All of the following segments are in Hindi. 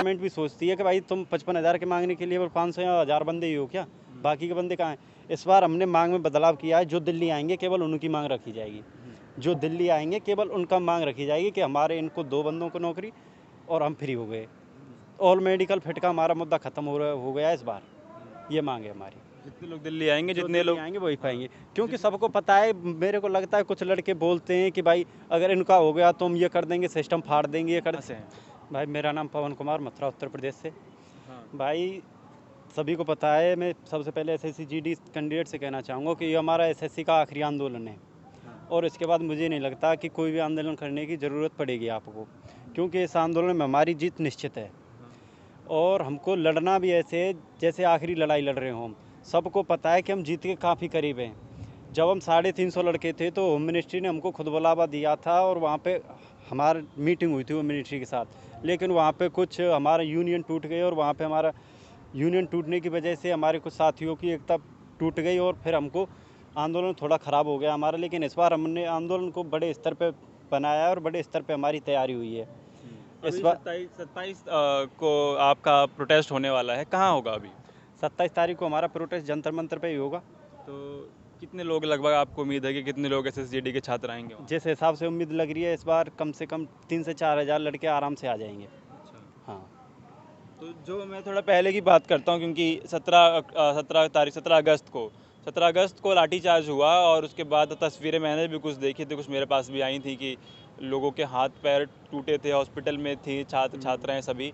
गवर्नमेंट भी सोचती है कि भाई तुम 55,000 के मांगने के लिए और 500 या 1000 बंदे ही हो क्या, बाकी के बंदे कहाँ हैं। इस बार हमने मांग में बदलाव किया है, जो दिल्ली आएंगे केवल उनकी मांग रखी जाएगी, जो दिल्ली आएंगे केवल उनका मांग रखी जाएगी कि हमारे इनको 2 बंदों को नौकरी और हम फ्री हो गए। ऑल मेडिकल फिट का हमारा मुद्दा खत्म हो गया इस बार, ये मांग है हमारी। जितने लोग दिल्ली आएंगे, जो जितने दिल्ली लोग आएंगे वही पाएंगे, क्योंकि सबको पता है, मेरे को लगता है कुछ लड़के बोलते हैं कि भाई अगर इनका हो गया तो हम ये कर देंगे, सिस्टम फाड़ देंगे, ये कर कहाँ से हैं? भाई मेरा नाम पवन कुमार, मथुरा उत्तर प्रदेश से। हाँ। भाई सभी को पता है, मैं सबसे पहले एसएससी जीडी कैंडिडेट से कहना चाहूँगा कि ये हमारा एसएससी का आखिरी आंदोलन है, और इसके बाद मुझे नहीं लगता कि कोई भी आंदोलन करने की ज़रूरत पड़ेगी आपको, क्योंकि इस आंदोलन में हमारी जीत निश्चित है, और हमको लड़ना भी ऐसे है जैसे आखिरी लड़ाई लड़ रहे हों हम। सबको पता है कि हम जीत के काफ़ी करीब हैं। जब हम 350 लड़के थे तो होम मिनिस्ट्री ने हमको खुद बुलावा दिया था, और वहाँ पे हमारी मीटिंग हुई थी होम मिनिस्ट्री के साथ, लेकिन वहाँ पे कुछ हमारा यूनियन टूट गई, और वहाँ पे हमारा यूनियन टूटने की वजह से हमारे कुछ साथियों की एकता टूट गई, और फिर हमको आंदोलन थोड़ा ख़राब हो गया हमारा। लेकिन इस बार हमने आंदोलन को बड़े स्तर पे बनाया है, और बड़े स्तर पे हमारी तैयारी हुई है। इस बार 27 को आपका प्रोटेस्ट होने वाला है, कहाँ होगा अभी? 27 तारीख को हमारा प्रोटेस्ट जंतर मंतर पे ही होगा। तो कितने लोग लगभग आपको उम्मीद है कि कितने लोग एसएसजीडी के छात्र आएंगे वहाँ? जिस हिसाब से उम्मीद लग रही है इस बार कम से कम 3 से 4 हज़ार लड़के आराम से आ जाएंगे। अच्छा। हाँ। तो जो मैं थोड़ा पहले की बात करता हूँ, क्योंकि 17 अगस्त को लाठीचार्ज हुआ, और उसके बाद तस्वीरें मैंने भी कुछ देखी थी, कुछ मेरे पास भी आई थी कि लोगों के हाथ पैर टूटे थे, हॉस्पिटल में थी छात्राएं सभी।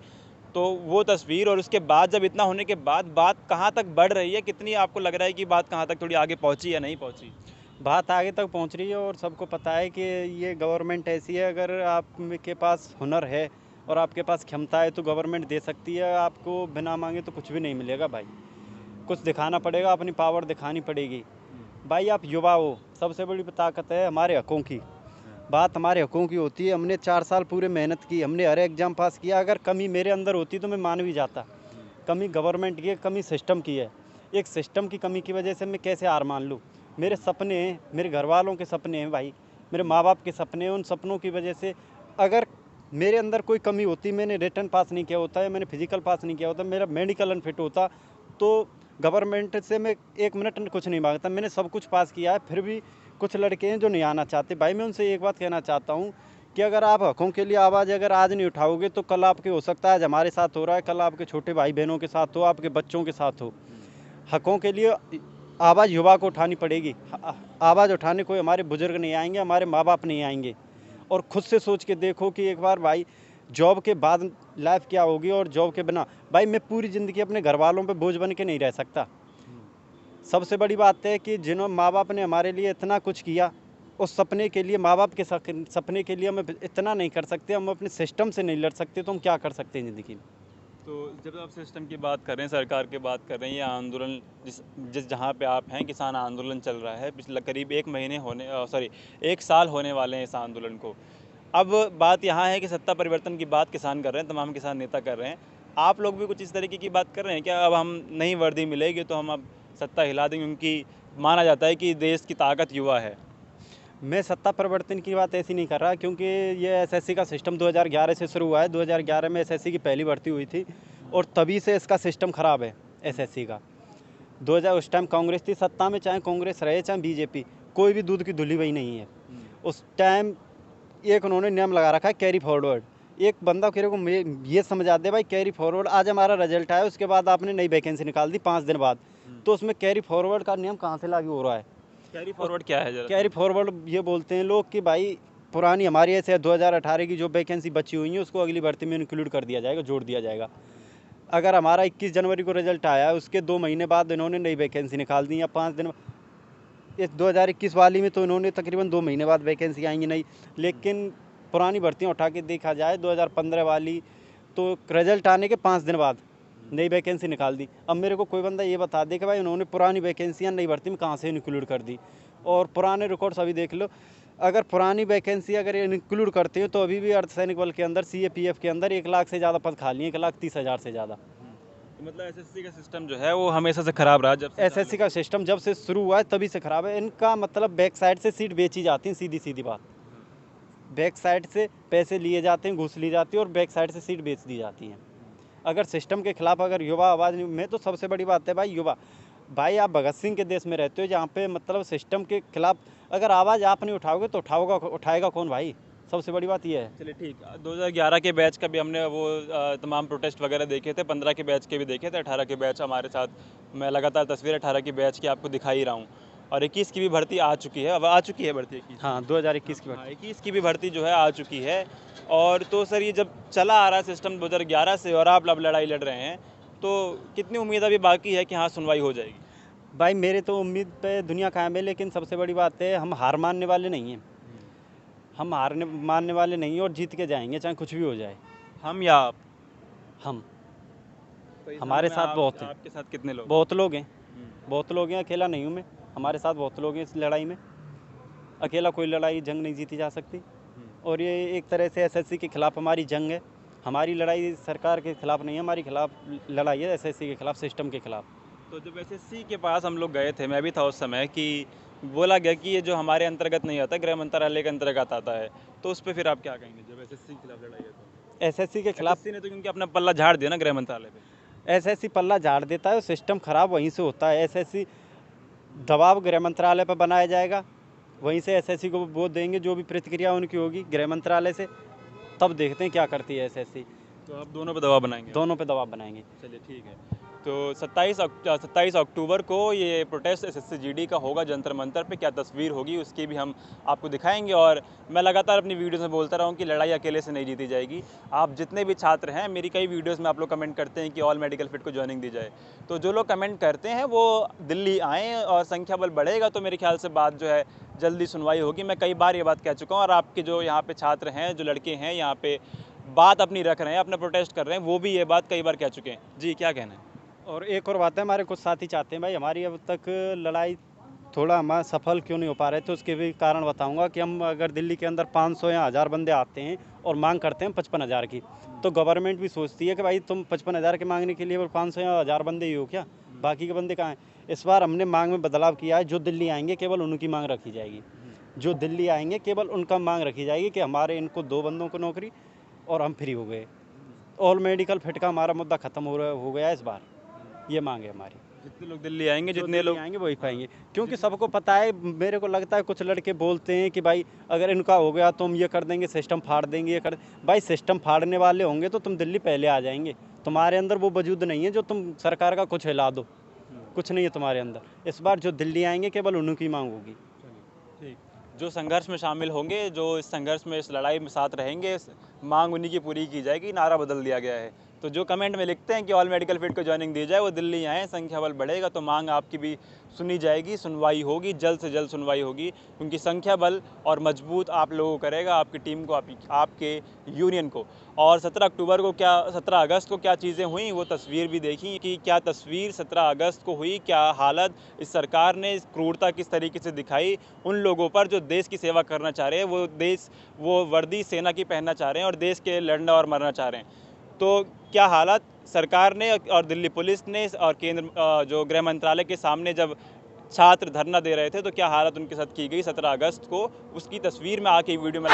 तो वो तस्वीर, और उसके बाद जब इतना होने के बाद बात कहाँ तक बढ़ रही है, कितनी आपको लग रहा है कि बात कहाँ तक थोड़ी आगे पहुँची या नहीं पहुँची? बात आगे तक पहुंच रही है, और सबको पता है कि ये गवर्नमेंट ऐसी है, अगर आपके पास हुनर है और आपके पास क्षमता है तो गवर्नमेंट दे सकती है आपको, बिना मांगे तो कुछ भी नहीं मिलेगा भाई। कुछ दिखाना पड़ेगा, अपनी पावर दिखानी पड़ेगी। भाई आप युवा हो, सबसे बड़ी ताकत है हमारे हकों की। बात हमारे हकों की होती है, हमने 4 साल पूरे मेहनत की, हमने हर एग्ज़ाम पास किया, अगर कमी मेरे अंदर होती तो मैं मान भी जाता। कमी गवर्नमेंट की है, कमी सिस्टम की है। एक सिस्टम की कमी की वजह से मैं कैसे हार मान लूँ। मेरे सपने हैं, मेरे घर वालों के सपने हैं भाई, मेरे माँ बाप के सपने हैं, उन सपनों की वजह से अगर मेरे अंदर कोई कमी होती, मैंने रिटन पास नहीं किया होता, या मैंने फिजिकल पास नहीं किया होता, मेरा मेडिकल अनफिट होता, तो गवर्नमेंट से मैं 1 मिनट कुछ नहीं मांगता। मैंने सब कुछ पास किया है, फिर भी कुछ लड़के हैं जो नहीं आना चाहते। भाई मैं उनसे एक बात कहना चाहता हूँ कि अगर आप हकों के लिए आवाज़ अगर आज नहीं उठाओगे तो कल आपके हो सकता है, आज हमारे साथ हो रहा है, कल आपके छोटे भाई बहनों के साथ हो, आपके बच्चों के साथ हो। हकों के लिए आवाज़ युवा को उठानी पड़ेगी। आवाज़ उठाने कोई हमारे बुजुर्ग नहीं आएंगे, हमारे माँ बाप नहीं आएंगे। और खुद से सोच के देखो कि एक बार भाई जॉब के बाद लाइफ क्या होगी, और जॉब के बिना भाई मैं पूरी ज़िंदगी अपने घर वालों पे बोझ बन के नहीं रह सकता। सबसे बड़ी बात है कि जिन्होंने माँ बाप ने हमारे लिए इतना कुछ किया, उस सपने के लिए, माँ बाप के सपने के लिए हम इतना नहीं कर सकते, हम अपने सिस्टम से नहीं लड़ सकते, तो हम क्या कर सकते हैं ज़िंदगी में। तो जब आप सिस्टम की बात कर रहे हैं, सरकार की बात कर रहे हैं, ये आंदोलन जिस जहाँ पे आप हैं, किसान आंदोलन चल रहा है, पिछले करीब 1 साल होने वाले हैं इस आंदोलन को। अब बात यहाँ है कि सत्ता परिवर्तन की बात किसान कर रहे हैं, तमाम किसान नेता कर रहे हैं। आप लोग भी कुछ इस तरीके की बात कर रहे हैं क्या? अब हम नई वर्दी मिलेगी तो हम अब सत्ता हिला देंगे, क्योंकि माना जाता है कि देश की ताकत युवा है। मैं सत्ता परिवर्तन की बात ऐसी नहीं कर रहा, क्योंकि ये एसएससी का सिस्टम 2011 से शुरू हुआ है। 2011 में एसएससी की पहली भर्ती हुई थी, और तभी से इसका सिस्टम ख़राब है एसएससी का। 2000 उस टाइम कांग्रेस थी सत्ता में, चाहे कांग्रेस रहे चाहे बीजेपी, कोई भी दूध की धुली वही नहीं है। उस टाइम एक उन्होंने नियम लगा रखा है कैरी फॉरवर्ड। एक बंदा कह को ये समझा दे भाई कैरी फॉरवर्ड, आज हमारा रिजल्ट आया उसके बाद आपने नई वैकेंसी निकाल दी 5 दिन बाद, तो उसमें कैरी फॉरवर्ड का नियम कहाँ से लागू हो रहा है। कैरी फॉरवर्ड क्या है जरा? कैरी फॉरवर्ड ये बोलते हैं लोग कि भाई पुरानी हमारी ऐसे 2018 की जो वैकेंसी बची हुई है उसको अगली भर्ती में इंक्लूड कर दिया जाएगा, जोड़ दिया जाएगा। अगर हमारा 21 जनवरी को रिजल्ट आया, उसके 2 महीने बाद इन्होंने नई वैकेंसी निकाल दी, या 5 दिन, इस 2021 वाली में तो इन्होंने तकरीबन 2 महीने बाद वैकेंसी आएंगी नई। लेकिन पुरानी भर्तियाँ उठा के देखा जाए 2015 वाली, तो रिजल्ट आने के 5 दिन बाद नई वैकेंसी निकाल दी। अब मेरे को कोई बंदा ये बता दे कि भाई उन्होंने पुरानी वैकेंसियाँ नई भर्ती में कहाँ से इंक्लूड कर दी। और पुराने रिकॉर्ड्स अभी देख लो, अगर पुरानी वैकेंसी अगर इंक्लूड करते हो तो अभी भी अर्धसैनिक बल के अंदर CAPF के अंदर 1 लाख से ज़्यादा पद खाली हैं, 1,30,000 से ज़्यादा। तो मतलब एसएससी का सिस्टम जो है वो हमेशा से खराब रहा, जब से एसएससी का सिस्टम जब से शुरू हुआ है तभी से ख़राब है। इनका मतलब बैक साइड से सीट बेची जाती हैं, सीधी सीधी बात। बैक साइड से पैसे लिए जाते हैं, घूस ली जाती है, और बैक साइड से सीट बेच दी जाती हैं। अगर सिस्टम के खिलाफ अगर युवा आवाज़ नहीं, मैं तो सबसे बड़ी बात है भाई युवा, भाई आप भगत सिंह के देश में रहते हो जहाँ पे मतलब सिस्टम के खिलाफ अगर आवाज़ आप नहीं उठाओगे तो उठाएगा कौन भाई? सबसे बड़ी बात ये है। चलिए ठीक, 2011 के बैच का भी हमने वो तमाम प्रोटेस्ट वगैरह देखे थे, 15 के बैच के भी देखे थे, 18 के बैच हमारे साथ, मैं लगातार तस्वीरें 18 की बैच की आपको दिखा ही रहा हूँ। और 21 की भी भर्ती आ चुकी है, अब आ चुकी है भर्ती 21 हाँ 2021 की बात। हाँ, 21 की भी भर्ती जो है आ चुकी है। और तो सर ये जब चला आ रहा है सिस्टम 2011 से और आप अब लड़ाई लड़ रहे हैं, तो कितनी उम्मीद अभी बाकी है कि हाँ सुनवाई हो जाएगी? भाई मेरे तो उम्मीद पे दुनिया कायम है, लेकिन सबसे बड़ी बात है हम हार मानने वाले नहीं हैं। हम हारने मानने वाले नहीं हैं और जीत के जाएंगे चाहे कुछ भी हो जाए। हम या आप? हम तो इस हमारे समय साथ बहुत हैं। आपके साथ कितने लोग? बहुत लोग हैं, हम्म, बहुत लोग हैं, अकेला नहीं हूँ मैं। हमारे साथ बहुत लोग हैं इस लड़ाई में। अकेला कोई लड़ाई जंग नहीं जीती जा सकती। और ये एक तरह से एसएससी के खिलाफ हमारी जंग है। हमारी लड़ाई सरकार के खिलाफ नहीं है, हमारी खिलाफ लड़ाई है एसएससी के खिलाफ, सिस्टम के खिलाफ। तो जब एसएससी के पास हम लोग गए थे, मैं भी था उस समय, कि बोला गया कि ये जो हमारे अंतर्गत नहीं आता, गृह मंत्रालय के अंतर्गत आता है, तो उस पर फिर आप क्या कहेंगे जब एसएससी के खिलाफ लड़ाई है? तो एसएससी के खिलाफ एसएससी ने तो क्योंकि अपना पल्ला झाड़ दिया ना गृह मंत्रालय पे। एसएससी पल्ला झाड़ देता है और सिस्टम खराब वहीं से होता है। एसएससी दबाव गृह मंत्रालय पर बनाया जाएगा, वहीं से एसएससी को वोट देंगे, जो भी प्रतिक्रिया उनकी होगी गृह मंत्रालय से, तब देखते हैं क्या करती है एसएससी। तो आप दोनों पे दबाव बनाएंगे? दोनों पे दबाव बनाएंगे। चलिए ठीक है। तो 27 अक्टूबर को ये प्रोटेस्ट एसएससी जीडी का होगा जंतर मंतर पे। क्या तस्वीर होगी उसकी भी हम आपको दिखाएंगे। और मैं लगातार अपनी वीडियोस में बोलता रहा हूँ कि लड़ाई अकेले से नहीं जीती जाएगी। आप जितने भी छात्र हैं, मेरी कई वीडियोस में आप लोग कमेंट करते हैं कि ऑल मेडिकल फिट को ज्वाइनिंग दी जाए, तो जो लोग कमेंट करते हैं वो दिल्ली आएँ और संख्या बल बढ़ेगा तो मेरे ख्याल से बात जो है जल्दी सुनवाई होगी। मैं कई बार ये बात कह चुका हूँ और आपके जो यहाँ पे छात्र हैं, जो लड़के हैं यहाँ पे बात अपनी रख रहे हैं, अपना प्रोटेस्ट कर रहे हैं, वो भी ये बात कई बार कह चुके हैं। जी क्या कहना है? और एक और बात है, हमारे कुछ साथी चाहते हैं भाई हमारी अब तक लड़ाई थोड़ा हमारा सफल क्यों नहीं हो पा रहे, तो उसके भी कारण बताऊंगा कि हम अगर दिल्ली के अंदर 500 या 1000 बंदे आते हैं और मांग करते हैं 55,000 की, तो गवर्नमेंट भी सोचती है कि भाई तुम 55,000 के मांगने के लिए 500 या 1000 बंदे ही हो क्या, बाकी के बंदे कहाँ हैं? इस बार हमने मांग में बदलाव किया है। जो दिल्ली आएंगे केवल उनकी मांग रखी जाएगी। जो दिल्ली आएंगे केवल उनका मांग रखी जाएगी कि हमारे इनको 2 बंदों को नौकरी और हम फ्री हो गए। ऑल मेडिकल फिट का हमारा मुद्दा खत्म हो गया है इस बार। ये मांग है हमारी। जितने लोग दिल्ली आएंगे, जो जितने दिल्ली लोग आएंगे वही पाएंगे, क्योंकि सबको पता है। मेरे को लगता है कुछ लड़के बोलते हैं कि भाई अगर इनका हो गया तो हम ये कर देंगे, सिस्टम फाड़ देंगे, ये कर। भाई सिस्टम फाड़ने वाले होंगे तो तुम दिल्ली पहले आ जाएंगे। तुम्हारे अंदर वो वजूद नहीं है जो तुम सरकार का कुछ हिला दो, कुछ नहीं है तुम्हारे अंदर। इस बार जो दिल्ली आएंगे केवल उनकी मांग होगी। ठीक, जो संघर्ष में शामिल होंगे, जो इस संघर्ष में, इस लड़ाई में साथ रहेंगे, मांग उन्हीं की पूरी की जाएगी। नारा बदल दिया गया है। तो जो कमेंट में लिखते हैं कि ऑल मेडिकल फिट को ज्वाइनिंग दी जाए, वो दिल्ली आएँ, संख्या बल बढ़ेगा तो मांग आपकी भी सुनी जाएगी, सुनवाई होगी, जल्द से जल्द सुनवाई होगी, क्योंकि संख्या बल और मजबूत आप लोगों को करेगा, आपकी टीम को, आपके यूनियन को। और 17 अगस्त को क्या चीज़ें हुई वो तस्वीर भी देखी कि क्या तस्वीर 17 अगस्त को हुई, क्या हालत इस सरकार ने, इस क्रूरता किस तरीके से दिखाई उन लोगों पर जो देश की सेवा करना चाह रहे हैं, वो वर्दी सेना की पहनना चाह रहे हैं और देश के लड़ना और मरना चाह रहे हैं। तो क्या हालत सरकार ने और दिल्ली पुलिस ने और केंद्र जो गृह मंत्रालय के सामने जब छात्र धरना दे रहे थे, तो क्या हालत उनके साथ की गई 17 अगस्त को, उसकी तस्वीर में आके वीडियो में